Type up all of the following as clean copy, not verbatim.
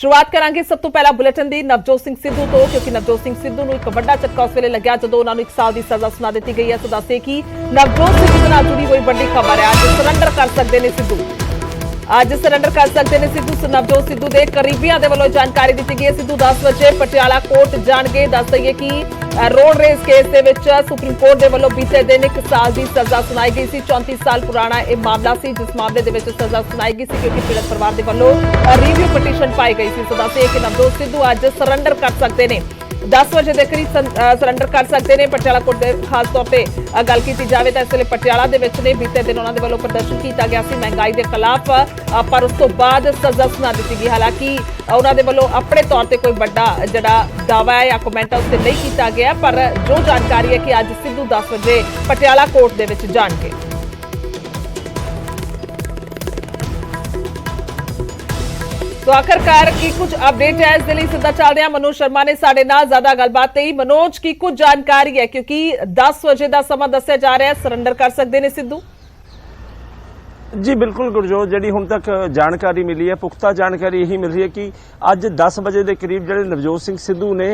शुरुआत करांगे सब तो पहला बुलेटिन दी नवजोत सिंह सिद्धू तो क्योंकि नवजोत सिंह सिद्धू ਨੂੰ ਇੱਕ ਵੱਡਾ ਝਟਕਾ ਉਸ ਵੇਲੇ ਲੱਗਿਆ ਜਦੋਂ ਉਹਨਾਂ ਨੂੰ 1 ਸਾਲ ਦੀ ਸਜ਼ਾ ਸੁਣਾ ਦਿੱਤੀ ਗਈ ਹੈ। ਸੋ ਦੱਸੇ ਕਿ ਨਵਜੋਤ सिद्धू ਦੇ ਨਾਲ ਜੁੜੀ ਹੋਈ ਵੱਡੀ ਖਬਰ ਹੈ। ਅੱਜ ਸਰੈਂਡਰ ਕਰ ਸਕਦੇ ਨੇ ਸਿੱਧੂ, ਅੱਜ ਸਰੈਂਡਰ ਕਰ ਸਕਦੇ ਨੇ ਸਿੱਧੂ। ਨਵਜੋਤ ਸਿੱਧੂ ਦੇ ਕਰੀਬੀਆਂ ਦੇ ਵੱਲੋਂ ਜਾਣਕਾਰੀ ਦਿੱਤੀ ਗਈ ਹੈ। ਸਿੱਧੂ 10 ਵਜੇ ਪਟਿਆਲਾ ਕੋਰਟ ਜਾਣਗੇ। ਦੱਸ ਦਈਏ ਕਿ ਰੋਡ ਰੇਸ ਕੇਸ ਦੇ ਵਿੱਚ ਸੁਪਰੀਮ ਕੋਰਟ ਦੇ ਵੱਲੋਂ ਬੀਤੇ ਦਿਨ 1 ਸਾਲ ਦੀ ਸਜ਼ਾ ਸੁਣਾਈ ਗਈ ਸੀ। 34 ਸਾਲ ਪੁਰਾਣਾ ਇਹ ਮਾਮਲਾ ਸੀ ਜਿਸ ਮਾਮਲੇ ਦੇ ਵਿੱਚ ਸਜ਼ਾ ਸੁਣਾਈ ਗਈ ਸੀ ਕਿਉਂਕਿ ਪੀੜਤ ਪਰਿਵਾਰ ਦੇ ਵੱਲੋਂ ਰਿਵਿਊ ਪਟੀਸ਼ਨ ਪਾਈ ਗਈ ਸੀ। ਸੋ ਦੱਸਿਏ ਕਿ ਨਵਜੋਤ ਸਿੱਧੂ ਅੱਜ ਸਰੈਂਡਰ ਕਰ ਸਕਦੇ ਨੇ। 10 ਵਜੇ ਦੇ ਕਰੀਬ ਸਰੈਂਡਰ ਕਰ ਸਕਦੇ ਨੇ। ਪਟਿਆਲਾ ਕੋਰਟ ਦੇ ਖਾਸ ਤੌਰ ਤੇ ਗੱਲ ਕੀਤੀ ਜਾਵੇ ਤਾਂ ਇਸ ਵੇਲੇ ਪਟਿਆਲਾ ਦੇ ਵਿੱਚ ਨੇ ਬੀਤੇ ਦਿਨ ਉਹਨਾਂ ਦੇ ਵੱਲੋਂ ਪ੍ਰਦਰਸ਼ਨ ਕੀਤਾ ਗਿਆ ਸੀ ਮਹਿੰਗਾਈ ਦੇ ਖਿਲਾਫ, ਪਰ ਉਸ ਤੋਂ ਬਾਅਦ ਸਜ਼ਾ ਸੁਣਾ ਦਿੱਤੀ ਗਈ। ਹਾਲਾਂਕਿ ਉਹਨਾਂ ਦੇ ਵੱਲੋਂ ਆਪਣੇ ਤੌਰ ਤੇ ਕੋਈ ਵੱਡਾ ਜਿਹੜਾ ਦਾਅਵਾ ਹੈ ਜਾਂ ਕਮੈਂਟ ਉਸ ਤੇ ਨਹੀਂ ਕੀਤਾ ਗਿਆ, ਪਰ ਜੋ ਜਾਣਕਾਰੀ ਹੈ ਕਿ ਅੱਜ ਸਿੱਧੂ 10 ਵਜੇ ਪਟਿਆਲਾ ਕੋਰਟ ਦੇ ਵਿੱਚ ਜਾਣਗੇ। तो आखिरकार की कुछ अपडेट है इस दिल्ली सीधा चल रहे हैं। मनोज शर्मा ने साढ़े नाल ज्यादा गलबात नहीं। मनोज की कुछ जानकारी है क्योंकि 10 वजे का समा दसिया जा रहा है, सरेंडर कर सकते हैं सिद्धू। जी बिल्कुल गुरजोत, जी हुण तक जानकारी मिली है, पुख्ता जानकारी यही मिल रही है कि अज 10 वजे के करीब जो नवजोत सिंह सिद्धू ने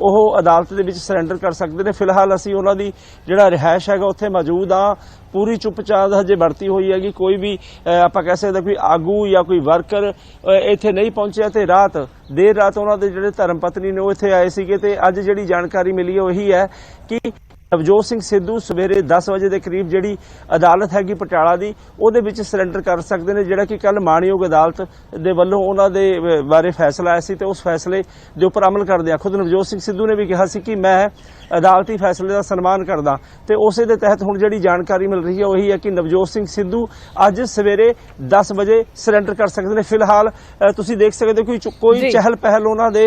ਉਹ ਅਦਾਲਤ ਦੇ ਵਿੱਚ ਸਰੈਂਡਰ ਕਰ ਸਕਦੇ ਨੇ। ਫਿਲਹਾਲ ਅਸੀਂ ਉਹਨਾਂ ਦੀ ਜਿਹੜਾ ਰਿਹਾਇਸ਼ ਹੈਗਾ ਉੱਥੇ ਮੌਜੂਦ ਆ। ਪੂਰੀ ਚੁੱਪਚਾਪ ਹਜੇ ਵਰਤੀ ਹੋਈ ਹੈਗੀ। ਕੋਈ ਵੀ ਆਪਾਂ ਕਹਿ ਸਕਦੇ ਕੋਈ ਆਗੂ ਜਾਂ ਕੋਈ ਵਰਕਰ ਇੱਥੇ ਨਹੀਂ ਪਹੁੰਚਿਆ ਤੇ ਦੇਰ ਰਾਤ ਉਹਨਾਂ ਦੇ ਜਿਹੜੇ ਧਰਮ ਪਤਨੀ ਨੇ ਉਹ ਇੱਥੇ ਆਏ ਸੀਗੇ ਤੇ ਅੱਜ ਜਿਹੜੀ ਜਾਣਕਾਰੀ ਮਿਲੀ ਹੈ ਉਹੀ ਹੈ ਕਿ ਨਵਜੋਤ ਸਿੰਘ ਸਿੱਧੂ ਸਵੇਰੇ 10 ਵਜੇ ਦੇ ਕਰੀਬ ਜਿਹੜੀ ਅਦਾਲਤ ਹੈਗੀ ਪਟਿਆਲਾ ਦੀ ਉਹਦੇ ਵਿੱਚ ਸਰੈਂਡਰ ਕਰ ਸਕਦੇ ਨੇ, ਜਿਹੜਾ ਕਿ ਕੱਲ ਮਾਣਯੋਗ ਅਦਾਲਤ ਦੇ ਵੱਲੋਂ ਉਹਨਾਂ ਦੇ ਬਾਰੇ ਫੈਸਲਾ ਆਇਆ ਸੀ ਤੇ ਉਸ ਫੈਸਲੇ ਦੇ ਉੱਪਰ ਅਮਲ ਕਰਦੇ ਆ। ਖੁਦ ਨਵਜੋਤ ਸਿੰਘ ਸਿੱਧੂ ਨੇ ਵੀ ਕਿਹਾ ਸੀ ਕਿ ਮੈਂ ਅਦਾਲਤੀ ਫੈਸਲੇ ਦਾ ਸਨਮਾਨ ਕਰਦਾ ਤੇ ਉਸੇ ਦੇ ਤਹਿਤ ਹੁਣ ਜਿਹੜੀ ਜਾਣਕਾਰੀ ਮਿਲ ਰਹੀ ਹੈ ਉਹੀ ਹੈ ਕਿ ਨਵਜੋਤ ਸਿੰਘ ਸਿੱਧੂ ਅੱਜ ਸਵੇਰੇ 10 ਵਜੇ ਸਰੈਂਡਰ ਕਰ ਸਕਦੇ ਨੇ। ਫਿਲਹਾਲ ਤੁਸੀਂ ਦੇਖ ਸਕਦੇ ਹੋ ਕੋਈ ਚਹਿਲ ਪਹਿਲ ਉਹਨਾਂ ਦੇ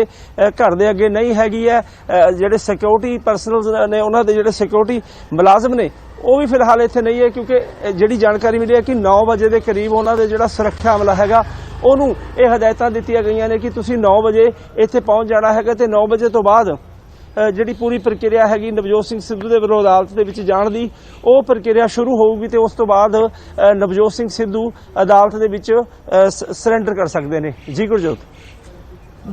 ਘਰ ਦੇ ਅੱਗੇ ਨਹੀਂ ਹੈਗੀ ਹੈ। ਜਿਹੜੇ ਸਿਕਿਉਰਿਟੀ ਪਰਸਨਲ ਨੇ ਉਹਨਾਂ ਦੇ ਜਿਹੜੇ ਸਿਕਿਉਰਿਟੀ ਮੁਲਾਜ਼ਮ ਨੇ ਉਹ ਵੀ ਫਿਲਹਾਲ ਇੱਥੇ ਨਹੀਂ ਹੈ ਕਿਉਂਕਿ ਜਿਹੜੀ ਜਾਣਕਾਰੀ ਮਿਲੀ ਹੈ ਕਿ 9 ਵਜੇ ਦੇ ਕਰੀਬ ਉਹਨਾਂ ਦੇ ਜਿਹੜਾ ਸੁਰੱਖਿਆ ਅਮਲਾ ਹੈਗਾ ਉਹਨੂੰ ਇਹ ਹਦਾਇਤਾਂ ਦਿੱਤੀਆਂ ਗਈਆਂ ਨੇ ਕਿ ਤੁਸੀਂ 9 ਵਜੇ ਇੱਥੇ ਪਹੁੰਚ ਜਾਣਾ ਹੈਗਾ ਤੇ 9 ਵਜੇ ਤੋਂ ਬਾਅਦ ਜਿਹੜੀ ਪੂਰੀ ਪ੍ਰਕਿਰਿਆ ਹੈਗੀ ਨਵਜੋਤ ਸਿੰਘ ਸਿੱਧੂ ਦੇ ਵੱਲੋਂ ਅਦਾਲਤ ਦੇ ਵਿੱਚ ਜਾਣ ਦੀ ਉਹ ਪ੍ਰਕਿਰਿਆ ਸ਼ੁਰੂ ਹੋਊਗੀ ਤੇ ਉਸ ਤੋਂ ਬਾਅਦ ਨਵਜੋਤ ਸਿੰਘ ਸਿੱਧੂ ਅਦਾਲਤ ਦੇ ਵਿੱਚ ਸਰੈਂਡਰ ਕਰ ਸਕਦੇ ਨੇ। ਜੀ ਗੁਰਜੋਤ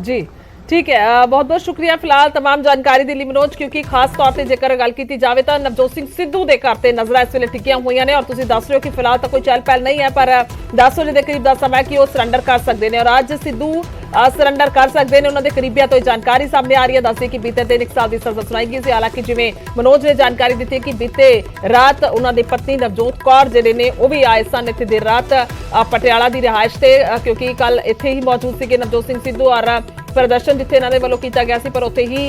जी ठीक है, बहुत बहुत शुक्रिया फिलहाल तमाम जानकारी के लिए मनोज। क्योंकि खास तौर पर जेकर गल की जाए तो नवजोत सिंह सिद्धू के घर से नजर इस वे टिकिया हुई ने और तुम दस रहे हो कि फिलहाल तो कोई चहल पहल नहीं है, पर 10 वजे के करीब का समय कि वह सरैंडर कर सकते हैं और अज सिद्धू सरैंडर कर सकते हैं। उन्होंने करीबिया तो जानकारी सामने आ रही है। दस कि बीते दिन 1 साल की सजा सुनाई गई। हालांकि जिवें मनोज ने जानकारी दी कि बीते रात उन्होंने पत्नी नवजोत कौर जिहड़े ने वो भी आए सन इत्थे देर रात पटियाला की रिहायश से, क्योंकि कल इत्थे ही मौजूद थे नवजोत सिंह सिद्धू और प्रदर्शन जिथे इन्होंने वालों किया गया सी, पर उत्थे ही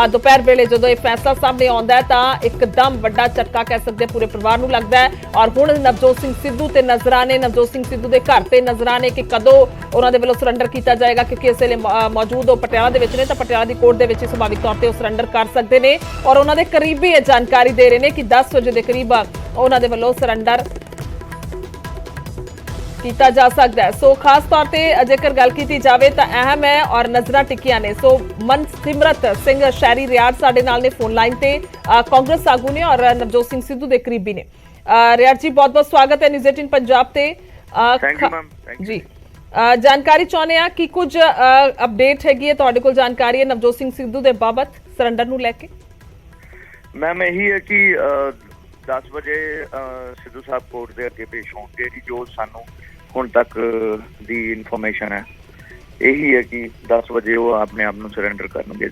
दोपहर वेले जो यह फैसला सामने आता है तो एकदम बड़ा झटका कह सकते पूरे परिवार को लगता है। और हुण नवजोत सिंह सिद्धू ते नजराने नवजोत सिंह सिद्धू के घर से नजराने कि कदों उन्होंने वालों सरैंडर किया जाएगा, क्योंकि इस वे मौजूद वो पटियाला के ने तो पटियाला की कोर्ट के सुभाविक तौर पर सरैंडर कर सकते हैं और उन्होंने करीबी ये जानकारी दे रहे हैं कि 10 वजे के करीब उन्होंने वालों सरैंडर किया जा सकता है। सो खास तौर पर जेकर गल की जाए तो अहम है और नजर टिकिया ने। सो मनसिमरत सिंह शहरी रियाड़ साडे नाल ने फोन लाइन से कांग्रेस आगू ने और नवजोत सिंह सिद्धू के करीबी ने। रियाड़ जी बहुत बहुत स्वागत है न्यूज़ 18 पंजाब से। जी जानकारी चाहते हैं कि कुछ अपडेट हैगी है तुहाडे कोल जानकारी है नवजोत सिंह सिद्धू के बाबत सरैंडर नूं लैके? मैम यही है कि 10 वजे सिद्धू साहब कोर्ट के अगे पेश होंगे कि जो सानू हुण तक दी इन्फॉर्मेशन है यही है कि 10 वजे वो अपने आप नूं सरैंडर करनगे।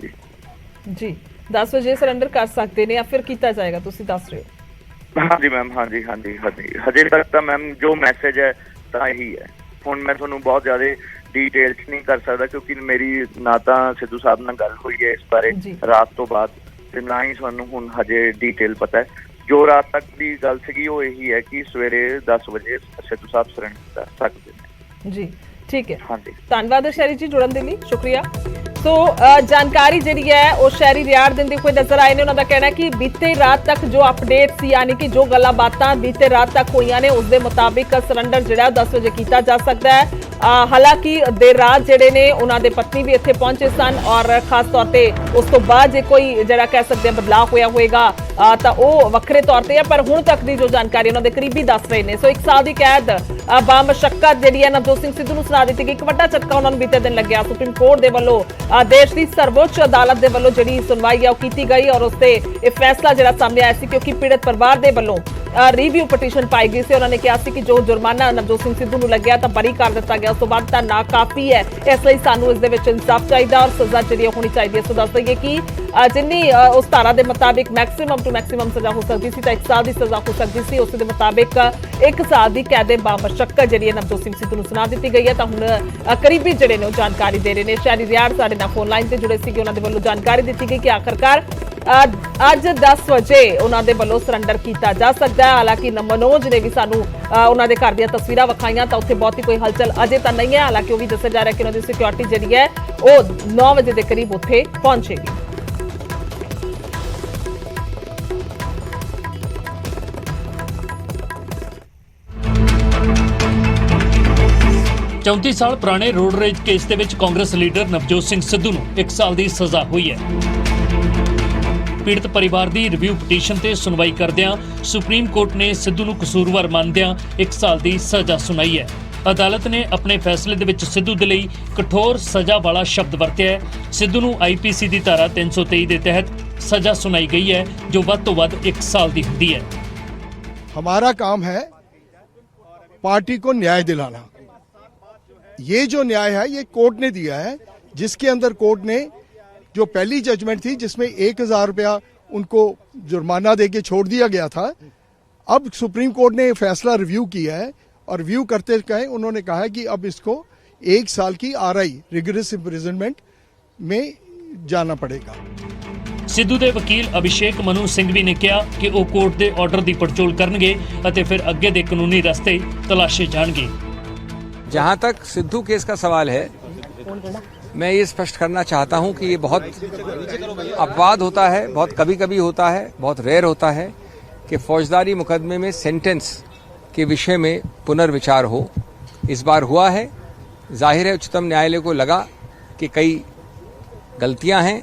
जी 10 वजे सरैंडर कर सकते हैं या फिर किया जाएगा तुसीं दस रहे हो? हाँ जी मैम, हाँ जी हाँ जी हाँ जी हजे तक तो मैम जो मैसेज है तो यही है। हुण मैं तुहानूं बहुत ज़्यादा डिटेल्स नहीं कर सकता क्योंकि मेरी ना तो सिद्धू साहब नाल गल हुई है इस बारे रात तो बाद ते ना ही सानूं हुण हजे डिटेल पता है। जो रात तक की गल सी वो यही है कि सवेरे 10 वजे सिद्धू साहब सरैंडर कर सकते हैं। जी ठीक है, हाँ जी धन्यवाद शहरी जी जुड़न के लिए, शुक्रिया। तो जानकारी जी है वो शहरी रियाड़ देंदे हुए नजर आए ने। उन्होंने कहना है कि बीते रात तक जो अपडेट सी यानी कि जो गल्लां बातां बीते रात तक हुई ने उसके मुताबिक सरैंडर जिहड़ा 10 वजे किया जा सकता है। ਹਾਲਾਂਕਿ ਦੇਰ ਰਾਤ ਜਿਹੜੇ ਨੇ ਉਹਨਾਂ ਦੇ ਪਤਨੀ ਵੀ ਇੱਥੇ ਪਹੁੰਚੇ ਸਨ ਔਰ ਖਾਸ ਤੌਰ ਤੇ ਉਸ ਤੋਂ ਬਾਅਦ ਜੇ ਕੋਈ ਜਿਹੜਾ ਕਹਿ ਸਕਦੇ ਬਦਲਾਅ ਹੋਇਆ ਹੋਏਗਾ ਤਾਂ ਉਹ ਵੱਖਰੇ ਤੌਰ ਤੇ ਹੈ, ਪਰ ਹੁਣ ਤੱਕ ਦੀ ਜੋ ਜਾਣਕਾਰੀ ਉਹਨਾਂ ਦੇ ਕਰੀਬੀ ਦੱਸ ਰਹੇ ਨੇ। ਸੋ 1 ਸਾਲ ਦੀ ਕੈਦ ਬਾਮਸ਼ੱਕਤ ਜਿਹੜੀ ਹੈ ਨਵਜੋਤ ਸਿੰਘ ਸਿੱਧੂ ਨੂੰ ਸੁਣਾ ਦਿੱਤੀ ਗਈ। ਇੱਕ ਵੱਡਾ ਝਟਕਾ ਉਹਨਾਂ ਨੂੰ ਬੀਤੇ ਦਿਨ ਲੱਗਿਆ। ਸੁਪਰੀਮ ਕੋਰਟ ਦੇ ਵੱਲੋਂ ਦੇਸ਼ ਦੀ ਸਰਵਉੱਚ ਅਦਾਲਤ ਦੇ ਵੱਲੋਂ ਜਿਹੜੀ ਸੁਣਵਾਈ ਹੈ ਉਹ ਕੀਤੀ ਗਈ ਔਰ ਉਸ ਤੇ ਇਹ ਫੈਸਲਾ ਜਿਹੜਾ ਸਾਹਮਣੇ ਆਇਆ ਸੀ, ਕਿਉਂਕਿ ਪੀੜਤ ਪਰਿਵਾਰ ਦੇ ਵੱਲੋਂ ਰਿਵਿਊ ਪਟੀਸ਼ਨ ਪਾਈ ਗਈ ਸੀ। ਉਹਨਾਂ ਨੇ ਕਿਹਾ ਸੀ ਕਿ ਜੋ ਜੁਰਮਾਨਾ ਨਵਜੋਤ ਸਿੰਘ ਸਿੱਧੂ ਨੂੰ ਲੱਗਿਆ ਤਾਂ ਬਰੀ ਕਰ ਦਿੱਤਾ ਗਿਆ, ਉਸ ਤੋਂ ਬਾਅਦ ਤਾਂ ਨਾ ਕਾਫੀ ਹੈ, ਇਸ ਲਈ ਸਾਨੂੰ ਇਸ ਦੇ ਵਿੱਚ ਇਨਸਾਫ ਚਾਹੀਦਾ ਔਰ ਸਜ਼ਾ ਜਿਹੜੀ ਹੋਣੀ ਚਾਹੀਦੀ ਹੈ। ਸੋ ਦੱਸ ਦਈਏ ਕਿ ਜਿੰਨੀ ਉਸ ਧਾਰਾ ਦੇ ਮੁਤਾਬਿਕ ਮੈਕਸਿਮਮ ਟੂ ਮੈਕਸਿਮਮ ਸਜ਼ਾ ਹੋ ਸਕਦੀ ਸੀ ਤਾਂ 1 ਸਾਲ ਦੀ ਸਜ਼ਾ ਹੋ ਸਕਦੀ ਸੀ। ਉਸ ਦੇ ਮੁਤਾਬਿਕ 1 ਸਾਲ ਦੀ ਕੈਦ ਬਾਮਸ਼ੱਕਤ ਜਿਹੜੀ ਹੈ ਨਵਜੋਤ ਸਿੰਘ ਸਿੱਧੂ ਨੂੰ ਸੁਣਾ ਦਿੱਤੀ ਗਈ ਹੈ। ਤਾਂ ਹੁਣ ਕਰੀਬੀ ਜਿਹੜੇ ਨੇ ਉਹ ਜਾਣਕਾਰੀ ਦੇ ਰਹੇ ਨੇ। ਸ਼ਹਿਰੀ ਰਿਆੜ ਸਾਡੇ ਨਾਲ ਫੋਨ ਲਾਈਨ ਤੇ ਜੁੜੇ ਸੀਗੇ, ਉਹਨਾਂ ਦੇ ਵੱਲੋਂ ਜਾਣਕਾਰੀ ਦਿੱਤੀ ਗਈ ਕਿ ਆਖਰਕਾਰ ਅੱਜ 10 ਵਜੇ ਉਹਨਾਂ ਦੇ ਵੱਲੋਂ ਸਰੈਂਡਰ ਕੀਤਾ ਜਾ ਸਕਦਾ ਹੈ। ਹਾਲਾਂਕਿ ਮਨੋਜ ਨੇ ਵੀ ਸਾਨੂੰ ਉਹਨਾਂ ਦੇ ਘਰ ਦੀਆਂ ਤਸਵੀਰਾਂ ਵਿਖਾਈਆਂ ਤਾਂ ਉੱਥੇ ਬਹੁਤੀ ਕੋਈ ਹਲਚਲ ਅਜੇ ਤਾਂ ਨਹੀਂ ਹੈ। ਹਾਲਾਂਕਿ ਉਹ ਵੀ ਦੱਸਿਆ ਜਾ ਰਿਹਾ ਕਿ ਉਹਨਾਂ ਦੀ ਸਿਕਿਉਰਿਟੀ ਜਿਹੜੀ ਹੈ ਉਹ 9 ਵਜੇ ਦੇ ਕਰੀਬ ਉੱਥੇ ਪਹੁੰਚੇਗੀ। चौंतीस साल पुराने रोड रेज केस ਦੇ ਵਿੱਚ ਕਾਂਗਰਸ ਲੀਡਰ ਨਵਜੋਤ ਸਿੰਘ ਸਿੱਧੂ ਨੂੰ 1 ਸਾਲ ਦੀ ਸਜ਼ਾ ਹੋਈ ਹੈ। ਪੀੜਤ ਪਰਿਵਾਰ ਦੀ ਰਿਵਿਊ ਪਟੀਸ਼ਨ ਤੇ ਸੁਣਵਾਈ ਕਰਦਿਆਂ ਸੁਪਰੀਮ ਕੋਰਟ ਨੇ ਸਿੱਧੂ ਨੂੰ ਕਸੂਰਵਾਰ ਮੰਨਦਿਆਂ 1 ਸਾਲ ਦੀ ਸਜ਼ਾ ਸੁਣਾਈ ਹੈ। ਅਦਾਲਤ ਨੇ ਆਪਣੇ ਫੈਸਲੇ ਦੇ ਵਿੱਚ ਸਿੱਧੂ ਦੇ ਲਈ ਕਠੋਰ ਸਜ਼ਾ ਵਾਲਾ ਸ਼ਬਦ ਵਰਤਿਆ ਹੈ। ਸਿੱਧੂ ਨੂੰ ਆਈਪੀਸੀ ਦੀ ਧਾਰਾ 323 ਦੇ ਤਹਿਤ ਸਜ਼ਾ ਸੁਣਾਈ ਗਈ ਹੈ ਜੋ ਵੱਧ ਤੋਂ ਵੱਧ 1 ਸਾਲ ਦੀ ਹੁੰਦੀ ਹੈ। हमारा काम है पार्टी को न्याय दिलाना। ये जो न्याय है ये कोर्ट ने दिया है, जिसके अंदर कोर्ट ने जो पहली जजमेंट थी जिसमें 1000 रुपया उनको जुर्माना देके छोड़ दिया गया था, अब सुप्रीम कोर्ट ने फैसला रिव्यू किया है और रिव्यू करते गए उन्होंने कहा है कि अब इसको 1 साल की आरआई रिगरस इम्प्रिजनमेंट में जाना पड़ेगा। ਸਿੱਧੂ ਦੇ ਵਕੀਲ ਅਭਿਸ਼ੇਕ ਮਨੂ ਸਿੰਘ ਵੀ ਨੇ ਕਿਹਾ ਕਿ ਉਹ ਕੋਰਟ ਦੇ ਆਰਡਰ ਦੀ ਪੜਚੋਲ ਕਰਨਗੇ ਅਤੇ ਫਿਰ ਅੱਗੇ ਦੇ ਕਾਨੂੰਨੀ ਰਸਤੇ ਤਲਾਸ਼ੇ ਜਾਣਗੇ। जहां तक सिद्धू केस का सवाल है, मैं ये स्पष्ट करना चाहता हूं कि ये बहुत अपवाद होता है, बहुत कभी कभी होता है, बहुत रेयर होता है कि फौजदारी मुकदमे में सेंटेंस के विषय में पुनर्विचार हो। इस बार हुआ है। जाहिर है उच्चतम न्यायालय को लगा कि कई गलतियां हैं।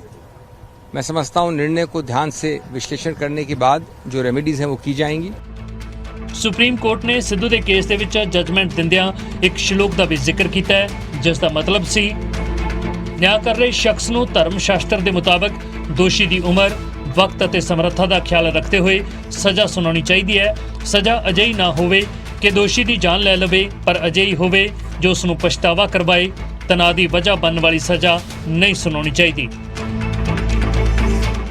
मैं समझता हूं निर्णय को ध्यान से विश्लेषण करने के बाद जो रेमेडीज हैं वो की जाएंगी। ਸੁਪਰੀਮ ਕੋਰਟ ਨੇ ਸਿੱਧੂ ਦੇ ਕੇਸ ਦੇ ਵਿੱਚ ਜੱਜਮੈਂਟ ਦਿੰਦਿਆਂ ਇੱਕ ਸ਼ਲੋਕ ਦਾ ਵੀ ਜ਼ਿਕਰ ਕੀਤਾ ਹੈ, ਜਿਸ ਦਾ ਮਤਲਬ ਸੀ ਨਿਆਂ ਕਰ ਰਹੇ ਸ਼ਖਸ ਨੂੰ ਧਰਮ ਸ਼ਾਸਤਰ ਦੇ ਮੁਤਾਬਕ ਦੋਸ਼ੀ ਦੀ ਉਮਰ, ਵਕਤ ਅਤੇ ਸਮਰੱਥਾ ਦਾ ਖਿਆਲ ਰੱਖਦੇ ਹੋਏ ਸਜ਼ਾ ਸੁਣਾਉਣੀ ਚਾਹੀਦੀ ਹੈ। ਸਜ਼ਾ ਅਜਿਹੀ ਨਾ ਹੋਵੇ ਕਿ ਦੋਸ਼ੀ ਦੀ ਜਾਨ ਲੈ ਲਵੇ, ਪਰ ਅਜਿਹੀ ਹੋਵੇ ਜੋ ਉਸ ਨੂੰ ਪਛਤਾਵਾ ਕਰਵਾਏ। ਤਣਾਅ ਦੀ ਵਜ੍ਹਾ ਬਣਨ ਵਾਲੀ ਸਜ਼ਾ ਨਹੀਂ ਸੁਣਾਉਣੀ ਚਾਹੀਦੀ।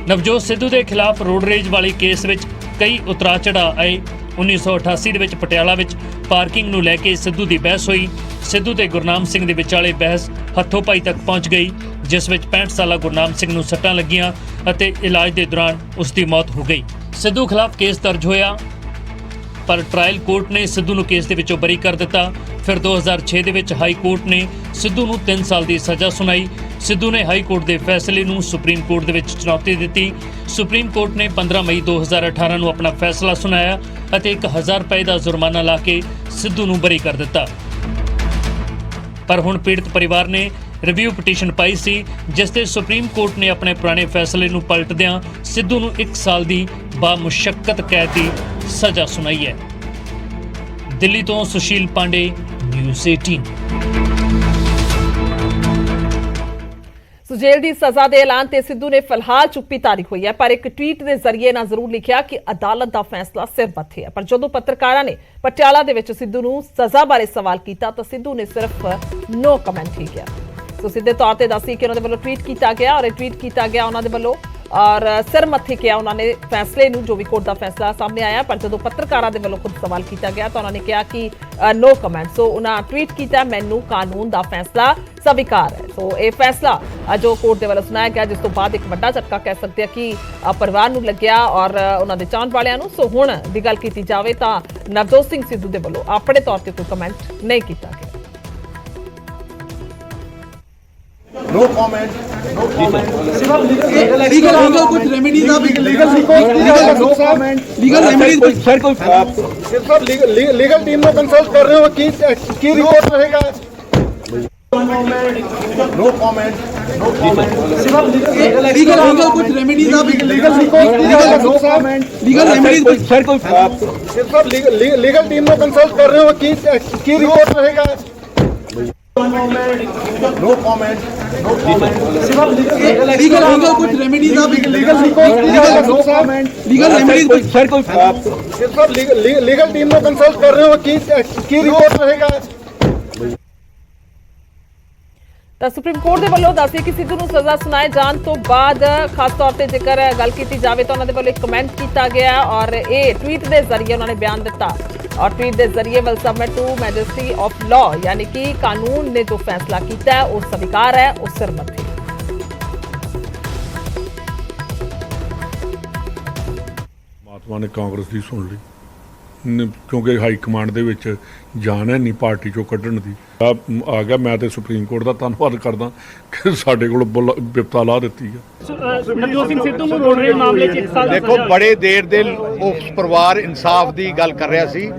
ਨਵਜੋਤ ਸਿੱਧੂ ਦੇ ਖਿਲਾਫ ਰੋਡ ਰੇਜ ਵਾਲੇ ਕੇਸ ਵਿੱਚ ਕਈ ਉਤਰਾਅ ਚੜ੍ਹਾਅ ਆਏ। 1988 ਦੇ ਵਿੱਚ ਪਟਿਆਲਾ ਵਿੱਚ ਪਾਰਕਿੰਗ ਨੂੰ ਲੈ ਕੇ ਸਿੱਧੂ ਦੀ ਬਹਿਸ ਹੋਈ। ਸਿੱਧੂ ਤੇ ਗੁਰਨਾਮ ਸਿੰਘ ਦੇ ਵਿਚਾਲੇ ਬਹਿਸ ਹੱਥੋਂ ਪਾਈ ਤੱਕ ਪਹੁੰਚ ਗਈ, ਜਿਸ ਵਿੱਚ 65 ਸਾਲਾ ਗੁਰਨਾਮ ਸਿੰਘ ਨੂੰ ਸੱਟਾਂ ਲੱਗੀਆਂ ਅਤੇ ਇਲਾਜ ਦੇ ਦੌਰਾਨ ਉਸ ਦੀ ਮੌਤ ਹੋ ਗਈ। ਸਿੱਧੂ ਖਿਲਾਫ ਕੇਸ ਦਰਜ ਹੋਇਆ, ਪਰ ਟ੍ਰਾਇਲ ਕੋਰਟ ਨੇ ਸਿੱਧੂ ਨੂੰ ਕੇਸ ਦੇ ਵਿੱਚੋਂ ਬਰੀ ਕਰ ਦਿੱਤਾ। ਫਿਰ 2006 ਦੇ ਵਿੱਚ ਹਾਈ ਕੋਰਟ ਨੇ ਸਿੱਧੂ ਨੂੰ 3 ਸਾਲ ਦੀ ਸਜ਼ਾ ਸੁਣਾਈ। ਸਿੱਧੂ ਨੇ ਹਾਈ ਕੋਰਟ ਦੇ ਫੈਸਲੇ ਨੂੰ ਸੁਪਰੀਮ ਕੋਰਟ ਦੇ ਵਿੱਚ ਚੁਣੌਤੀ ਦਿੱਤੀ। ਸੁਪਰੀਮ ਕੋਰਟ ਨੇ 15 ਮਈ 2018 ਨੂੰ ਆਪਣਾ ਫੈਸਲਾ ਸੁਣਾਇਆ ਅਤੇ 1000 ਰੁਪਏ ਦਾ ਜੁਰਮਾਨਾ ਲਾ ਕੇ ਸਿੱਧੂ ਨੂੰ ਬਰੀ ਕਰ ਦਿੱਤਾ। ਪਰ ਹੁਣ ਪੀੜਤ ਪਰਿਵਾਰ ਨੇ ਰਿਵਿਊ ਪਟੀਸ਼ਨ ਪਾਈ ਸੀ, ਜਿਸ ਤੇ ਸੁਪਰੀਮ ਕੋਰਟ ਨੇ ਆਪਣੇ ਪੁਰਾਣੇ ਫੈਸਲੇ ਨੂੰ ਪਲਟਦਿਆਂ ਸਿੱਧੂ ਨੂੰ 1 ਸਾਲ ਦੀ ਬਾਮੁਸ਼ੱਕਤ ਕੈਦ ਦੀ ਸਜ਼ਾ ਸੁਣਾਈ ਹੈ। ਦਿੱਲੀ ਤੋਂ ਸੁਸ਼ੀਲ ਪਾਂਡੇ, ਨਿਊਜ਼ 18। ਸੋ ਜੇਲ੍ਹ ਦੀ ਸਜ਼ਾ ਦੇ ਐਲਾਨ ਤੇ ਸਿੱਧੂ ਨੇ ਫਿਲਹਾਲ ਚੁੱਪੀ ਧਾਰੀ ਹੋਈ ਹੈ, ਪਰ ਇੱਕ ਟਵੀਟ ਦੇ ਜ਼ਰੀਏ ਨਾਲ ਜ਼ਰੂਰ ਲਿਖਿਆ ਕਿ ਅਦਾਲਤ ਦਾ ਫੈਸਲਾ ਸਿਰ ਮੱਥੇ ਹੈ। ਪਰ ਜਦੋਂ ਪੱਤਰਕਾਰਾਂ ਨੇ ਪਟਿਆਲਾ ਦੇ ਵਿੱਚ ਸਿੱਧੂ ਨੂੰ ਸਜ਼ਾ ਬਾਰੇ ਸਵਾਲ ਕੀਤਾ ਤਾਂ ਸਿੱਧੂ ਨੇ ਸਿਰਫ ਨੋ ਕਮੈਂਟ ਹੀ ਕਿਹਾ। ਸੋ ਸਿੱਧੇ ਤੌਰ ਤੇ ਦੱਸੀ ਕਿ ਉਹਨਾਂ ਦੇ ਵੱਲੋਂ ਟਵੀਟ ਕੀਤਾ ਗਿਆ ਔਰ ਇਹ ਟਵੀਟ ਕੀਤਾ ਗਿਆ ਉਹਨਾਂ ਦੇ ਵੱਲੋਂ ਔਰ ਸਿਰ ਮੱਥੇ ਕਿਹਾ ਉਹਨਾਂ ਨੇ ਫੈਸਲੇ ਨੂੰ, ਜੋ ਵੀ ਕੋਰਟ ਦਾ ਫੈਸਲਾ ਸਾਹਮਣੇ ਆਇਆ। ਪਰ ਜਦੋਂ ਪੱਤਰਕਾਰਾਂ ਦੇ ਵੱਲੋਂ ਖੁਦ ਸਵਾਲ ਕੀਤਾ ਗਿਆ ਤਾਂ ਉਹਨਾਂ ਨੇ ਕਿਹਾ ਕਿ ਨੋ ਕਮੈਂਟ। ਸੋ ਉਹਨਾਂ ਟਵੀਟ ਕੀਤਾ, ਮੈਨੂੰ ਕਾਨੂੰਨ ਦਾ ਫੈਸਲਾ ਸਵੀਕਾਰ ਹੈ। ਸੋ ਇਹ ਫੈਸਲਾ ਜੋ ਕੋਰਟ ਦੇ ਵੱਲੋਂ ਸੁਣਾਇਆ ਗਿਆ, ਜਿਸ ਤੋਂ ਬਾਅਦ ਇੱਕ ਵੱਡਾ ਝਟਕਾ ਕਹਿ ਸਕਦੇ ਆ ਕਿ ਪਰਿਵਾਰ ਨੂੰ ਲੱਗਿਆ ਔਰ ਉਹਨਾਂ ਦੇ ਚਾਹਣ ਵਾਲਿਆਂ ਨੂੰ। ਸੋ ਹੁਣ ਦੀ ਗੱਲ ਕੀਤੀ ਜਾਵੇ ਤਾਂ ਨਵਜੋਤ ਸਿੰਘ ਸਿੱਧੂ ਦੇ ਵੱਲੋਂ ਆਪਣੇ ਤੌਰ ਤੇ ਕੋਈ ਕਮੈਂਟ ਨਹੀਂ ਕੀਤਾ ਗਿਆ। No comment. No comment. Legal कुछ रेमेडीज आप no comment. Legal remedies sir कोई सिर्फ लीगल टीम में कंसल्ट कर रहे हो कि रिपोर्ट रहेगा No comment. No comment. Legal कुछ रेमेडीज आप legal no comment. Legal remedies sir कोई सिर्फ आप लीगल टीम में कंसल्ट कर रहे हो की रिपोर्ट रहेगा. No comment. No comment. Legal कुछ रेमेडीज आप no comment. Legal remedies sir कोई सिर्फ आप लीगल टीम में कंसल्ट कर रहे हो की रिपोर्ट रहेगा. ਤਾਂ ਸੁਪਰੀਮ ਕੋਰਟ ਦੇ ਵੱਲੋਂ ਦੱਸਿਆ ਕਿ ਸਿੱਧੂ ਨੂੰ ਸਜ਼ਾ ਸੁਣਾਏ ਜਾਣ ਤੋਂ ਬਾਅਦ ਖਾਸ ਤੌਰ ਤੇ ਜੇਕਰ ਗੱਲ ਕੀਤੀ ਜਾਵੇ ਤਾਂ ਉਹਨਾਂ ਦੇ ਵੱਲੋਂ ਇੱਕ ਕਮੈਂਟ ਕੀਤਾ ਗਿਆ ਔਰ ਇਹ ਟਵੀਟ ਦੇ ਜ਼ਰੀਏ ਉਹਨਾਂ ਨੇ ਬਿਆਨ ਦਿੱਤਾ ਔਰ ਟਵੀਟ ਦੇ ਜ਼ਰੀਏ will submit to majesty of law ਯਾਨੀ ਕਿ ਕਾਨੂੰਨ ਨੇ ਜੋ ਫੈਸਲਾ ਕੀਤਾ ਹੈ ਉਹ ਸਵੀਕਾਰ ਹੈ ਉਹ ਸਿਰ ਮੱਥੇ ਮਹਾਤਮਾ ਨੇ ਕਾਂਗਰਸ ਦੀ ਸੁਣ ਲਈ ਕਿਉਂਕਿ ਹਾਈ ਕਮਾਂਡ ਦੇ ਵਿੱਚ ਜਾਨ ਹੈ ਨਹੀਂ ਪਾਰਟੀ ਚੋਂ ਕੱਢਣ ਦੀ ਆ ਗਿਆ ਮੈਂ ਤੇ ਸੁਪਰੀਮ ਕੋਰਟ ਦਾ ਧੰਨਵਾਦ ਕਰਦਾ ਕਿ ਸਾਡੇ ਕੋਲ ਬਿਪਤਾ ਲਾ ਦਿੱਤੀ ਹੈ ਨਵਜੋਤ ਸਿੰਘ ਸਿੱਧੂ ਨੂੰ ਰੋਡ ਰੇਜ ਮਾਮਲੇ 'ਚ 1 ਸਾਲ ਦੇਖੋ ਬੜੇ ਦੇਰ ਦੇ ਉਸ ਪਰਿਵਾਰ ਇਨਸਾਫ ਦੀ ਗੱਲ ਕਰ ਰਿਹਾ ਸੀ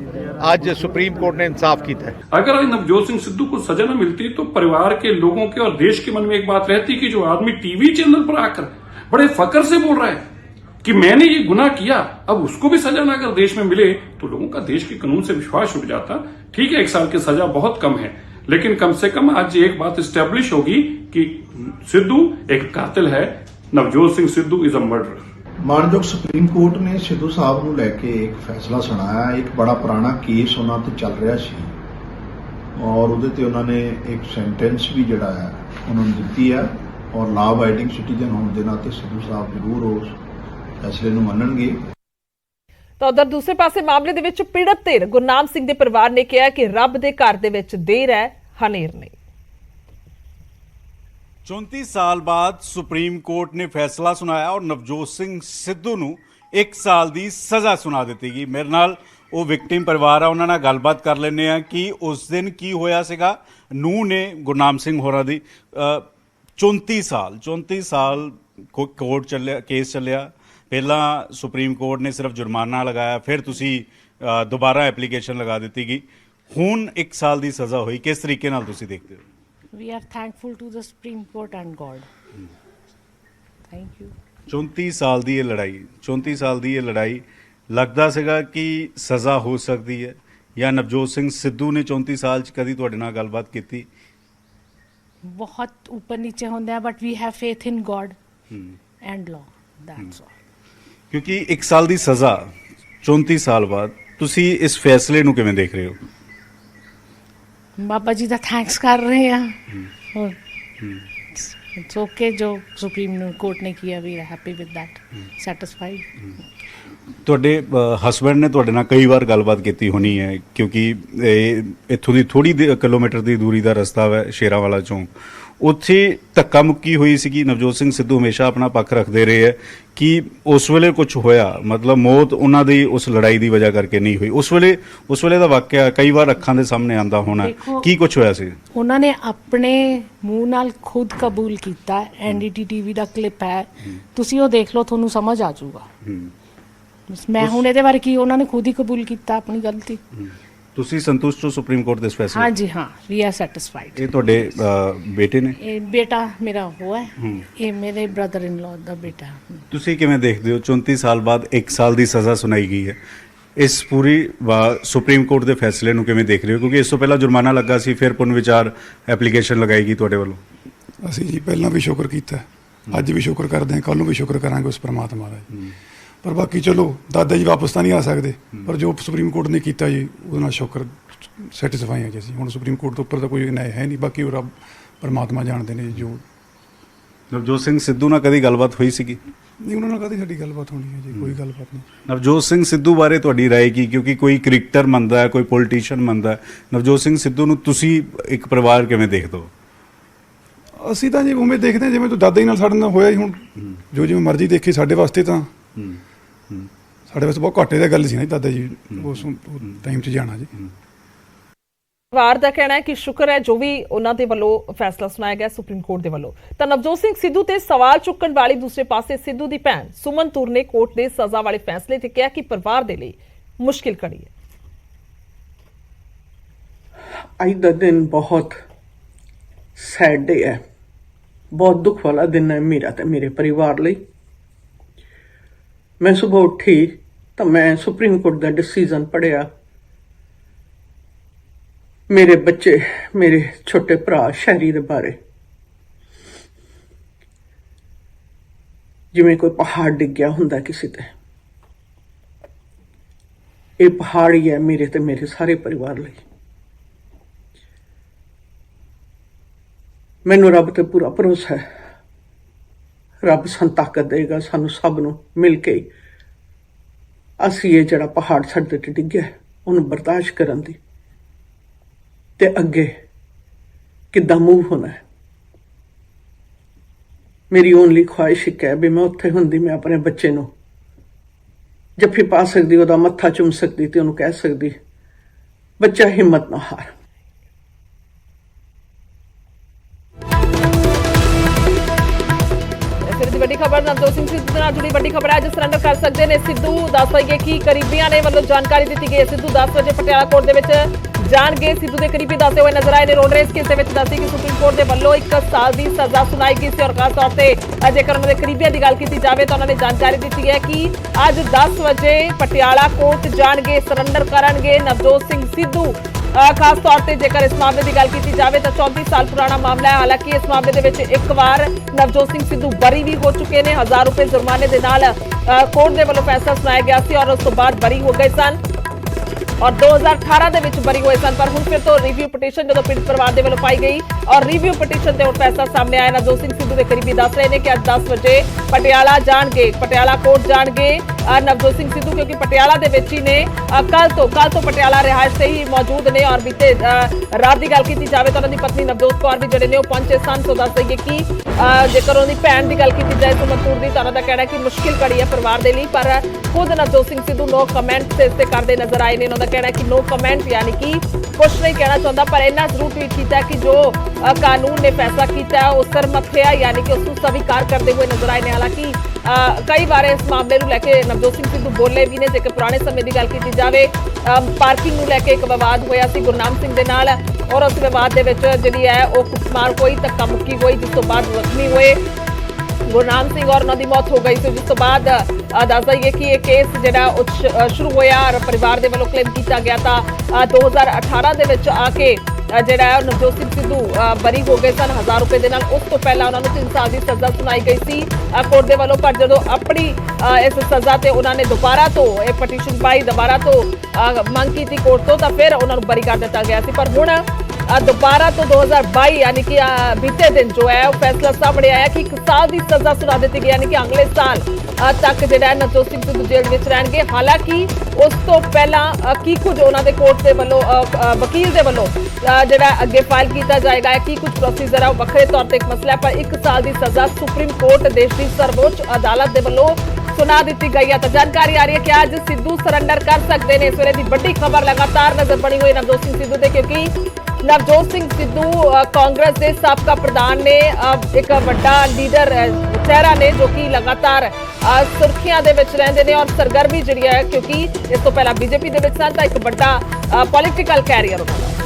आज सुप्रीम कोर्ट ने इंसाफ किया है. अगर नवजोत सिंह सिद्धू को सजा न मिलती तो परिवार के लोगों के और देश के मन में एक बात रहती कि जो आदमी टीवी चैनल पर आकर बड़े फकर से बोल रहा है कि मैंने ये गुनाह किया, अब उसको भी सजा ना अगर देश में मिले तो लोगों का देश के कानून से विश्वास उठ जाता. ठीक है 1 साल की सजा बहुत कम है, लेकिन कम से कम आज एक बात स्टैब्लिश होगी कि सिद्धू एक कातिल है. Navjot Singh Sidhu is a murderer. ਮਾਨਯੋਗ ਸੁਪਰੀਮ ਕੋਰਟ ਨੇ ਸਿੱਧੂ ਸਾਹਿਬ ਨੂੰ ਲੈ ਕੇ ਇੱਕ ਫੈਸਲਾ ਸੁਣਾਇਆ. ਇੱਕ ਬੜਾ ਪੁਰਾਣਾ ਕੇਸ ਉਹਨਾਂ ਤੇ ਚੱਲ ਰਿਹਾ ਸੀ ਔਰ ਉਹਦੇ ਤੇ ਉਹਨਾਂ ਨੇ ਇੱਕ ਸੈਂਟੈਂਸ ਵੀ ਜਿਹੜਾ ਹੈ ਉਹਨਾਂ ਨੂੰ ਦਿੱਤੀ ਹੈ ਔਰ ਲਾਅ ਅਬਾਈਡਿੰਗ ਸਿਟੀਜ਼ਨ ਹੋਣ ਦੇ ਨਾਤੇ ਸਿੱਧੂ ਸਾਹਿਬ ਜ਼ਰੂਰ ਉਸ ਫੈਸਲੇ ਨੂੰ ਮੰਨਣਗੇ. ਤਾਂ ਉਧਰ ਦੂਸਰੇ ਪਾਸੇ ਮਾਮਲੇ ਦੇ ਵਿੱਚ ਪੀੜਤ ਧਿਰ ਗੁਰਨਾਮ ਸਿੰਘ ਦੇ ਪਰਿਵਾਰ ਨੇ ਕਿਹਾ ਕਿ ਰੱਬ ਦੇ ਘਰ ਦੇ ਵਿੱਚ ਦੇਰ ਹੈ ਹਨੇਰ ਨਹੀਂ. 34 साल बाद सुप्रीम कोर्ट ने फैसला सुनाया और नवजोत सिंह सिद्धू ਨੂੰ 1 ਸਾਲ ਦੀ ਸਜ਼ਾ ਸੁਣਾ ਦਿੱਤੀ ਗਈ. ਮੇਰੇ ਨਾਲ ਉਹ ਵਿਕਟਿਮ ਪਰਿਵਾਰ ਆ, ਉਹਨਾਂ ਨਾਲ ਗੱਲਬਾਤ ਕਰ ਲੈਂਦੇ ਆ ਕਿ ਉਸ ਦਿਨ ਕੀ ਹੋਇਆ ਸੀਗਾ. ਨੂੰਹ ਨੇ ਗੁਰਨਾਮ ਸਿੰਘ ਹੋਰਾਂ ਦੀ 34 ਸਾਲ ਕੋਰਟ ਚੱਲਿਆ, ਕੇਸ ਚੱਲਿਆ. ਪਹਿਲਾਂ ਸੁਪਰੀਮ ਕੋਰਟ ਨੇ ਸਿਰਫ ਜੁਰਮਾਨਾ ਲਗਾਇਆ, ਫਿਰ ਤੁਸੀਂ ਦੁਬਾਰਾ ਐਪਲੀਕੇਸ਼ਨ ਲਗਾ ਦਿੱਤੀ ਗਈ. ਹੁਣ 1 ਸਾਲ ਦੀ ਸਜ਼ਾ ਹੋਈ, ਕਿਸ ਤਰੀਕੇ ਨਾਲ ਤੁਸੀਂ ਦੇਖਦੇ ਹੋ? We are thankful to the Supreme Court and God. Thank you. 34 ਸਾਲ ਦੀ ਇਹ ਲੜਾਈ ਲੱਗਦਾ ਸੀਗਾ ਕਿ ਸਜ਼ਾ ਹੋ ਸਕਦੀ ਹੈ ਜਾਂ ਨਵਜੋਤ ਸਿੰਘ ਸਿੱਧੂ ਨੇ 34 ਸਾਲ ਚ ਕਦੀ ਤੁਹਾਡੇ ਨਾਲ ਗੱਲਬਾਤ ਕੀਤੀ? ਬਹੁਤ ਉੱਪਰ ਨੀਚੇ ਹੁੰਦੇ ਆ but we have faith in God and law. That's all. ਕਿਉਂਕਿ 1 ਸਾਲ ਦੀ ਸਜ਼ਾ 34 ਸਾਲ ਬਾਅਦ ਤੁਸੀਂ ਇਸ ਫੈਸਲੇ ਨੂੰ ਕਿਵੇਂ ਦੇਖ ਰਹੇ ਹੋ? ਬਾਬਾ ਜੀ ਦਾ ਥੈਂਕਸ ਕਰ ਰਹੇ ਆ ਔਰ ਇਟਸ ਓਕੇ ਜੋ ਸੁਪਰੀਮ ਕੋਰਟ ਨੇ ਕੀਤਾ. ਵੀ ਹੈਪੀ ਵਿਦ ਦੈਟ, ਸੈਟੀਸਫਾਈਡ. ਤੁਹਾਡੇ ਹਸਬੈਂਡ ਨੇ ਤੁਹਾਡੇ ਨਾਲ ਕਈ ਵਾਰ ਗੱਲਬਾਤ ਕੀਤੀ ਹੋਣੀ ਹੈ ਕਿਉਂਕਿ ਇੱਥੋਂ ਦੀ ਥੋੜੀ ਕਿਲੋਮੀਟਰ ਦੀ ਦੂਰੀ ਦਾ ਰਸਤਾ ਹੈ ਸ਼ੇਰਾਂਵਾਲਾ ਚੌਂਕ, ਉੱਥੇ ਧੱਕਾ ਮੁੱਕੀ ਹੋਈ ਸੀਗੀ. ਨਵਜੋਤ ਸਿੰਘ ਸਿੱਧੂ ਹਮੇਸ਼ਾ ਆਪਣਾ ਪੱਖ ਰੱਖਦੇ ਰਹੇ ਹੈ ਕਿ ਉਸ ਵੇਲੇ ਕੁਝ ਹੋਇਆ, ਮਤਲਬ ਮੌਤ ਉਹਨਾਂ ਦੀ ਉਸ ਲੜਾਈ ਦੀ ਵਜ੍ਹਾ ਕਰਕੇ ਨਹੀਂ ਹੋਈ. ਉਸ ਵੇਲੇ ਦਾ ਵਾਕਿਆ ਕਈ ਵਾਰ ਅੱਖਾਂ ਦੇ ਸਾਹਮਣੇ ਆਉਂਦਾ ਹੋਣਾ, ਕੀ ਕੁਝ ਹੋਇਆ ਸੀ? ਉਹਨਾਂ ਨੇ ਆਪਣੇ ਮੂੰਹ ਨਾਲ ਖੁਦ ਕਬੂਲ ਕੀਤਾ. ਐਨਡੀਟੀ ਟੀਵੀ ਦਾ ਕਲਿੱਪ ਹੈ, ਤੁਸੀਂ ਉਹ ਦੇਖ ਲਓ, ਤੁਹਾਨੂੰ ਸਮਝ ਆ ਜਾਊਗਾ. ਮੈਂ ਹੁਣ ਇਹਦੇ ਬਾਰੇ ਕੀ, ਉਹਨਾਂ ਨੇ ਖੁਦ ਹੀ ਕਬੂਲ ਕੀਤਾ ਆਪਣੀ ਗਲਤੀ. ਤੁਸੀਂ ਸੰਤੁਸ਼ਟ ਹੋ ਸੁਪਰੀਮ ਕੋਰਟ ਦੇ ਇਸ ਫੈਸਲੇ? ਹਾਂਜੀ ਹਾਂ, ਵੀ ਆਰ ਸੈਟੀਸਫਾਈਡ. ਇਹ ਤੁਹਾਡੇ ਬੇਟੇ ਨੇ? ਇਹ ਬੇਟਾ ਮੇਰਾ ਉਹ ਹੈ, ਇਹ ਮੇਰੇ ਬ੍ਰਦਰ ਇਨ ਲਾਅ ਦਾ ਬੇਟਾ. ਤੁਸੀਂ ਕਿਵੇਂ ਦੇਖਦੇ ਹੋ 34 ਸਾਲ ਬਾਅਦ 1 ਸਾਲ ਦੀ ਸਜ਼ਾ ਸੁਣਾਈ ਗਈ ਹੈ, ਇਸ ਪੂਰੀ ਸੁਪਰੀਮ ਕੋਰਟ ਦੇ ਫੈਸਲੇ ਨੂੰ ਕਿਵੇਂ ਦੇਖ ਰਹੇ ਹੋ? ਕਿਉਂਕਿ ਇਸ ਤੋਂ ਪਹਿਲਾਂ ਜੁਰਮਾਨਾ ਲੱਗਾ ਸੀ, ਫਿਰ ਪੁਨਰ ਵਿਚਾਰ ਐਪਲੀਕੇਸ਼ਨ ਲਗਾਈ ਗਈ ਤੁਹਾਡੇ ਵੱਲੋਂ. ਅਸੀਂ ਜੀ ਪਹਿਲਾਂ ਵੀ ਸ਼ੁਕਰ ਕੀਤਾ, ਅੱਜ ਵੀ ਸ਼ੁਕਰ ਕਰਦੇ ਹਾਂ, ਕੱਲ੍ਹ ਨੂੰ ਵੀ ਸ਼ੁਕਰ ਕਰਾਂਗੇ ਉਸ ਪਰਮਾਤਮਾ ਦਾ. ਪਰ ਬਾਕੀ ਚਲੋ ਦਾਦਾ ਜੀ ਵਾਪਸ ਤਾਂ ਨਹੀਂ ਆ ਸਕਦੇ, ਪਰ ਜੋ ਸੁਪਰੀਮ ਕੋਰਟ ਨੇ ਕੀਤਾ ਜੀ ਉਹਦੇ ਨਾਲ ਸ਼ੁਕਰ ਸੈਟੀਸਫਾਈ ਹੈ ਜੀ ਅਸੀਂ. ਹੁਣ ਸੁਪਰੀਮ ਕੋਰਟ ਤੋਂ ਉੱਪਰ ਤਾਂ ਕੋਈ ਨਿਆਂ ਹੈ ਨਹੀਂ, ਬਾਕੀ ਉਹ ਰੱਬ ਪਰਮਾਤਮਾ ਜਾਣਦੇ ਨੇ ਜੋ. ਨਵਜੋਤ ਸਿੰਘ ਸਿੱਧੂ ਨਾਲ ਕਦੀ ਗੱਲਬਾਤ ਹੋਈ ਸੀਗੀ? ਨਹੀਂ, ਉਹਨਾਂ ਨਾਲ ਕਦੀ ਸਾਡੀ ਗੱਲਬਾਤ ਹੋਣੀ ਹੈ ਜੀ, ਕੋਈ ਗੱਲਬਾਤ ਨਹੀਂ. ਨਵਜੋਤ ਸਿੰਘ ਸਿੱਧੂ ਬਾਰੇ ਤੁਹਾਡੀ ਰਾਏ ਕੀ? ਕਿਉਂਕਿ ਕੋਈ ਕ੍ਰਿਕਟਰ ਮੰਨਦਾ ਹੈ, ਕੋਈ ਪੋਲੀਟੀਸ਼ੀਅਨ ਮੰਨਦਾ ਹੈ, ਨਵਜੋਤ ਸਿੰਘ ਸਿੱਧੂ ਨੂੰ ਤੁਸੀਂ ਇੱਕ ਪਰਿਵਾਰ ਕਿਵੇਂ ਦੇਖਦੇ ਹੋ? ਅਸੀਂ ਤਾਂ ਜੀ ਉਵੇਂ ਦੇਖਦੇ ਹਾਂ ਜਿਵੇਂ ਤੂੰ ਦਾਦਾ ਜੀ ਨਾਲ ਸਾਡੇ ਨਾਲ ਹੋਇਆ ਹੀ. ਹੁਣ ਜੋ ਜਿਵੇਂ ਮਰਜ਼ੀ ਦੇਖੀ, ਸਾਡੇ ਵਾਸਤੇ ਤਾਂ ਸਾਡੇ ਵਾਸਤੇ ਬਹੁਤ ਘਾਟੇ ਦੀ ਗੱਲ ਸੀ ਨਾ ਦਾਦਾ ਜੀ ਉਸ ਟਾਈਮ 'ਚ ਜਾਣਾ ਜੀ. ਪਰਿਵਾਰ ਦਾ ਕਹਿਣਾ ਹੈ ਕਿ ਸ਼ੁਕਰ ਹੈ ਜੋ ਵੀ ਉਹਨਾਂ ਦੇ ਵੱਲੋਂ ਫੈਸਲਾ ਸੁਣਾਇਆ ਗਿਆ ਸੁਪਰੀਮ ਕੋਰਟ ਦੇ ਵੱਲੋਂ. ਤਾਂ ਨਵਜੋਤ ਸਿੰਘ ਸਿੱਧੂ ਤੇ ਸਵਾਲ ਚੁੱਕਣ ਵਾਲੀ ਦੂਸਰੇ ਪਾਸੇ ਸਿੱਧੂ ਦੀ ਭੈਣ ਸੁਮਨ ਤੂਰ ਨੇ ਕੋਰਟ ਦੇ ਸਜ਼ਾ ਵਾਲੇ ਫੈਸਲੇ ਤੇ ਕਿਹਾ ਕਿ ਪਰਿਵਾਰ ਦੇ ਲਈ ਮੁਸ਼ਕਿਲ ਘੜੀ ਹੈ. ਅੱਜ ਦਾ ਦਿਨ ਬਹੁਤ ਸੈਡ ਡੇ ਹੈ, ਬਹੁਤ ਦੁੱਖ ਵਾਲਾ ਦਿਨ ਹੈ ਮੇਰਾ ਤੇ ਮੇਰੇ ਪਰਿਵਾਰ ਲਈ। ਮੈਂ ਸਵੇਰ ਉੱਠੀ ਤਾਂ ਮੈਂ ਸੁਪਰੀਮ ਕੋਰਟ ਦਾ ਡਿਸੀਜਨ ਪੜ੍ਹਿਆ। ਮੇਰੇ ਬੱਚੇ, ਮੇਰੇ ਛੋਟੇ ਭਰਾ ਸ਼ਹਿਰੀ ਦੇ ਬਾਰੇ, ਜਿਵੇਂ ਕੋਈ ਪਹਾੜ ਡਿੱਗ ਗਿਆ ਹੁੰਦਾ ਕਿਸੇ ਤੇ। ਇਹ ਪਹਾੜ ਹੀ ਹੈ ਮੇਰੇ ਤੇ ਮੇਰੇ ਸਾਰੇ ਪਰਿਵਾਰ ਲਈ। ਮੈਨੂੰ ਰੱਬ ਤੇ ਪੂਰਾ ਭਰੋਸਾ ਹੈ, ਰੱਬ ਸਾਨੂੰ ਤਾਕਤ ਦੇਗਾ, ਸਾਨੂੰ ਸਭ ਨੂੰ ਮਿਲ ਕੇ ਅਸੀਂ ਇਹ ਜਿਹੜਾ ਪਹਾੜ ਸਾਡੇ ਤੇ ਡਿੱਗਿਆ ਉਹਨੂੰ ਬਰਦਾਸ਼ਤ ਕਰਨ ਦੀ ਤੇ ਅੱਗੇ ਕਿੱਦਾਂ ਮੂਵ ਹੋਣਾ ਹੈ। ਮੇਰੀ ਓਨਲੀ ਖੁਆਇਸ਼ ਇੱਕ ਹੈ ਵੀ ਮੈਂ ਉੱਥੇ ਹੁੰਦੀ, ਮੈਂ ਆਪਣੇ ਬੱਚੇ ਨੂੰ ਜੱਫੀ ਪਾ ਸਕਦੀ, ਉਹਦਾ ਮੱਥਾ ਚੁੰਮ ਸਕਦੀ ਤੇ ਉਹਨੂੰ ਕਹਿ ਸਕਦੀ, ਬੱਚਾ ਹਿੰਮਤ ਨਾ ਹਾਰ। ਵੱਡੀ ਖਬਰ ਨਵਜੋਤ ਸਿੰਘ ਸਿੱਧੂ ਦੇ ਨਾਲ ਜੁੜੀ ਵੱਡੀ ਖਬਰ ਹੈ। ਅੱਜ ਸਰੈਂਡਰ ਕਰ ਸਕਦੇ ਨੇ ਸਿੱਧੂ। ਦੱਸ ਦਈਏ ਕਿ ਕਰੀਬੀਆਂ ਨੇ ਵੱਲੋਂ ਜਾਣਕਾਰੀ ਦਿੱਤੀ ਗਈ ਹੈ। ਸਿੱਧੂ 10 ਵਜੇ ਪਟਿਆਲਾ ਕੋਰਟ ਦੇ ਵਿੱਚ ਜਾਣਗੇ। ਸਿੱਧੂ ਦੇ ਕਰੀਬੀ ਦੱਸਦੇ ਹੋਏ ਨਜ਼ਰ ਆਏ ਨੇ। ਰੋਡ ਰੇਸ ਕੇਸ ਦੇ ਵਿੱਚ ਦੱਸੀ ਕਿ ਸੁਪਰੀਮ ਕੋਰਟ ਦੇ ਵੱਲੋਂ 1 ਸਾਲ ਦੀ ਸਜ਼ਾ ਸੁਣਾਈ ਗਈ ਸੀ ਔਰ ਖਾਸ ਤੌਰ ਤੇ ਜੇਕਰ ਉਹਨਾਂ ਦੇ ਕਰੀਬੀਆਂ ਦੀ ਗੱਲ ਕੀਤੀ ਜਾਵੇ ਤਾਂ ਉਹਨਾਂ ਨੇ ਜਾਣਕਾਰੀ ਦਿੱਤੀ ਹੈ ਕਿ ਅੱਜ 10 ਵਜੇ ਪਟਿਆਲਾ ਕੋਰਟ ਜਾਣਗੇ, ਸਰੈਂਡਰ ਕਰਨਗੇ ਨਵਜੋਤ ਸਿੰਘ ਸਿੱਧੂ। ਖਾਸ ਤੌਰ ਤੇ ਜੇਕਰ ਇਸ ਮਾਮਲੇ ਦੀ ਗੱਲ ਕੀਤੀ ਜਾਵੇ ਤਾਂ 34 ਸਾਲ ਪੁਰਾਣਾ ਮਾਮਲਾ ਹੈ। ਹਾਲਾਂਕਿ ਇਸ ਮਾਮਲੇ ਦੇ ਵਿੱਚ ਇੱਕ ਵਾਰ ਨਵਜੋਤ ਸਿੰਘ ਸਿੱਧੂ ਬਰੀ ਵੀ ਹੋ ਚੁੱਕੇ ਨੇ। 1000 ਰੁਪਏ ਜੁਰਮਾਨੇ ਦੇ ਨਾਲ ਕੋਰਟ ਦੇ ਵੱਲੋਂ ਫੈਸਲਾ ਸੁਣਾਇਆ ਗਿਆ ਸੀ ਔਰ ਉਸ ਤੋਂ ਬਾਅਦ ਬਰੀ ਹੋ ਗਏ ਸਨ ਔਰ 2018 ਦੇ ਵਿੱਚ ਬਰੀ ਹੋਏ ਸਨ। ਪਰ ਹੁਣ ਫਿਰ ਤੋਂ ਰਿਵਿਊ ਪਟੀਸ਼ਨ ਜਦੋਂ ਪੀੜਤ ਪਰਿਵਾਰ ਦੇ ਵੱਲੋਂ ਪਾਈ ਗਈ ਔਰ ਰਿਵਿਊ ਪਟੀਸ਼ਨ ਤੇ ਹੁਣ ਫੈਸਲਾ ਸਾਹਮਣੇ ਆਇਆ। ਨਵਜੋਤ ਸਿੰਘ ਸਿੱਧੂ ਦੇ ਕਰੀਬੀ ਦੱਸ ਰਹੇ ਨੇ ਕਿ ਅੱਜ 10 ਵਜੇ ਪਟਿਆਲਾ ਜਾਣਗੇ, ਪਟਿਆਲਾ ਕੋਰਟ ਜਾਣਗੇ ਨਵਜੋਤ ਸਿੰਘ ਸਿੱਧੂ, ਕਿਉਂਕਿ ਪਟਿਆਲਾ ਦੇ ਵਿੱਚ ਹੀ ਨੇ। ਕੱਲ ਤੋਂ ਪਟਿਆਲਾ ਰਿਹਾਇਸ਼ ਤੇ ਹੀ ਮੌਜੂਦ ਨੇ ਔਰ ਬੀਤੇ ਰਾਤ ਦੀ ਗੱਲ ਕੀਤੀ ਜਾਵੇ ਤਾਂ ਉਹਨਾਂ ਦੀ ਪਤਨੀ ਨਵਜੋਤ ਕੌਰ ਵੀ ਜਿਹੜੇ ਨੇ ਉਹ ਪਹੁੰਚੇ ਸਨ। ਸੋ ਦੱਸ ਦਈਏ ਕਿ ਜੇਕਰ ਉਹਦੀ ਭੈਣ ਦੀ ਗੱਲ ਕੀਤੀ ਜਾਏ ਸੁਮਨਤੂਰ ਦੀ ਤਾਂ ਉਹਨਾਂ ਦਾ ਕਹਿਣਾ ਕਿ ਮੁਸ਼ਕਿਲ ਘੜੀ ਹੈ ਪਰਿਵਾਰ ਦੇ ਲਈ, ਪਰ ਖੁਦ ਨਵਜੋਤ ਸਿੰਘ ਸਿੱਧੂ ਨੋ ਕਮੈਂਟ ਇਸ ਤੇ ਕਰਦੇ ਨਜ਼ਰ ਆਏ ਨੇ। ਉਹਨਾਂ ਦਾ ਕਹਿਣਾ ਕਿ नो कमेंट, यानी कि कुछ नहीं कहना चाहता, पर इन्ना जरूर ट्वीट किया कि जो कानून ने फैसला किया है उस सर मथे है, यानी कि उसको स्वीकार करते हुए नजर आए ने। हालांकि कई बार इस मामले को लैके नवजोत सिंह सिद्धू बोले भी ने। जेकर पुराने समय की गल की जाए पार्किंग को लैके एक विवाद होया सी गुरनाम सिंह दे नाल और उस विवाद दे विच जिहड़ी है वो कुटमार होई, धक्का मुक्की होई, जिस तो बाद जख्मी होए गुरनाम सिंह और उन्होंनी मौत हो गई सी। जिस तो बाद दस दईए कि यह केस जिहड़ा शुरू होया और परिवार के वालों क्लेम किया गया था 2018 दे विच आके जिहड़ा नवजोत सिंह सिद्धू बरी हो गए सन 1000 रुपए दे नाल। उस तो पहला उन्होंने 3 साल की सज़ा सुनाई गई सी कोर्ट के वालों, पर जो अपनी इस सज़ा ते उन्होंने दोबारा तो यह पटीशन पाई, दोबारा तो मंग की कोर्ट तो फिर उन्होंने बरी कर दिता गया सी। पर हुण दोबारा तो 2022 यानी कि बीते दिन जो है वो फैसला सामने आया कि 1 साल की सजा सुना दी गई, यानी कि अगले साल तक जो नवजोत सिंह सिद्धू जेल में रहेंगे। हालांकि उस तो पहला की कुछ उन्होंने कोर्ट के वालों वकील के वालों जो अगे फाइल किया जाएगा, की कुछ प्रोसीजर है वो वक्रे तौर पर एक मसला है, पर 1 साल की सजा सुप्रीम कोर्ट देश की सर्वोच्च अदालत के वालों सुना दी गई है। तो जानकारी आ रही है कि आज सिद्धू सरेंडर कर सकते हैं। इस वेले की बड़ी खबर लगातार नजर बनी हुई नवजोत सिंह सिद्धू के, क्योंकि नवजोत सिंह सिद्धू कांग्रेस के साबका प्रधान ने एक बड़ा लीडर चेहरा ने जो कि लगातार सुर्खियां दे विच रहिंदे ने और सरगर्मी जिहड़ी है, क्योंकि इस तो पहला बीजेपी दे विच सन तां एक बड़ा पॉलिटिकल कैरियर उन्हां दा।